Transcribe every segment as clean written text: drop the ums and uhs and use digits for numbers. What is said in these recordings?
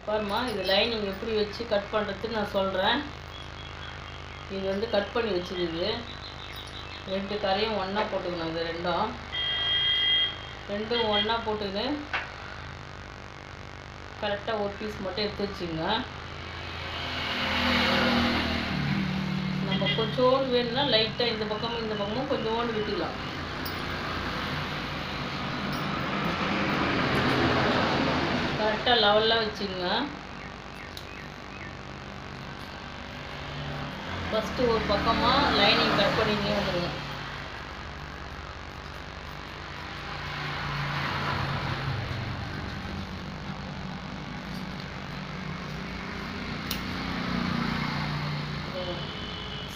பாருமா, இது லைனிங் எப்படி வச்சு கட் பண்ணுறதுன்னு நான் சொல்கிறேன். இது வந்து கட் பண்ணி வச்சுருக்குது. 2 கரையும் ஒன்றா போட்டுக்கணும். இது ரெண்டும் ஒன்றா போட்டுக்கின்னு கரெக்டாக ஒரு பீஸ் மட்டும் எடுத்து வச்சுங்க. நம்ம கொஞ்சோண்டு வேணும்னா லைட்டாக இந்த பக்கமும் கொஞ்சோண்டு விட்டுக்கலாம். கரெக்டாக லெவலாக வச்சுங்க. ஃபஸ்ட்டு ஒரு பக்கமாக லைனிங் கட் பண்ணிங்க வந்துடுங்க.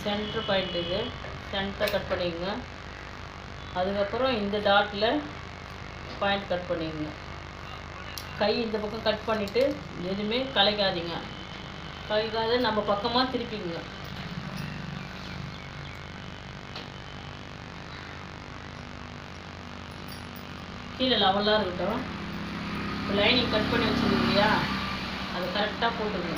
சென்டர் பாயிண்ட் இது சென்டரை கட் பண்ணிக்கங்க. அதுக்கப்புறம் இந்த டாட்டில் பாயிண்ட் கட் பண்ணிக்கங்க. கை இந்த பக்கம் கட் பண்ணிவிட்டு எதுவுமே கலைக்காதீங்க. கலைக்காத நம்ம பக்கமாக திருப்பிங்க. கீழே லெவலாக இருக்கட்டும். லைனிங் கட் பண்ணி வச்சுருக்கீங்க இல்லையா, அதை கரெக்டாக போட்டுங்க.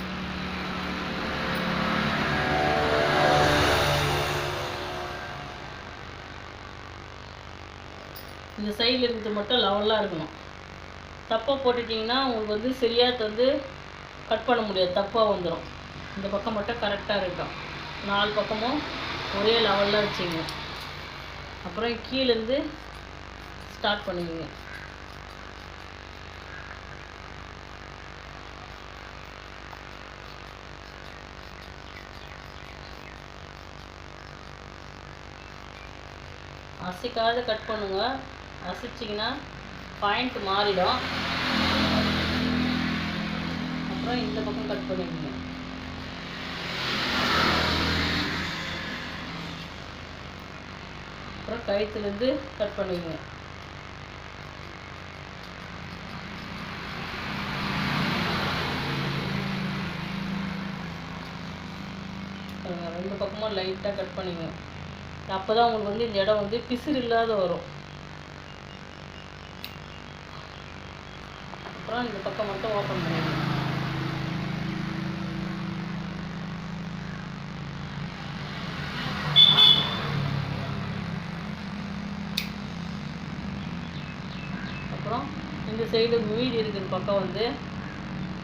இந்த சைடில் இருக்கிறது மட்டும் லெவலாக இருக்கணும். தப்பாக போட்டுட்டிங்கன்னா உங்களுக்கு வந்து சரியாக வந்து கட் பண்ண முடியாது, தப்பாக வந்துடும். இந்த பக்கம் மட்டும் கரெக்டாக இருக்கட்டும். 4 பக்கமும் ஒரே லெவலில் வச்சுங்க. அப்புறம் கீழேருந்து ஸ்டார்ட் பண்ணுவீங்க. அசைக்காத கட் பண்ணுங்க. அசைச்சிங்கன்னா பாயிண்ட் மாறிடும். அப்புறம் இந்த பக்கம் கட் பண்ணிக்கோங்க. அப்புறம் கழுத்துலேருந்து கட் பண்ணிக்கோங்க. ரெண்டு பக்கமும் லைட்டாக கட் பண்ணிக்கோங்க. அப்போ தான் உங்களுக்கு வந்து இந்த இடம் வந்து பிசுறு இல்லாத வரும். அப்புறம் இந்த பக்கம் மட்டும் ஓப்பன் பண்ணிடுங்க. அப்புறம் இந்த சைடு மீதி இருக்கிற பக்கம் வந்து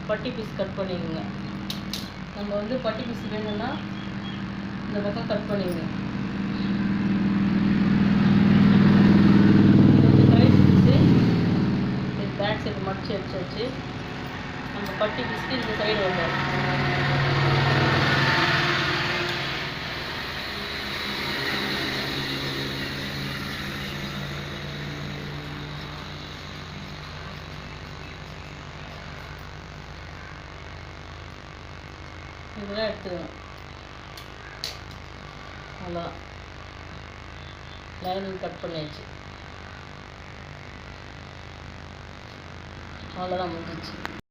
பட்டி பீஸ் கட் பண்ணிக்கோங்க. நம்ம வந்து பட்டி பீஸ் வேணும்னா இந்த பக்கம் கட் பண்ணிக்கோங்க. பேக் சைடு மடிச்சு வச்சு நம்ம பட்டி பீஸ்க்கு இந்த சைடு வந்தார். இதெல்லாம் எடுத்துக்கணும். அவ்வளோதான், லைனிங் கட் பண்ணியாச்சு. அவ்வளோதான் முடிஞ்சிச்சு.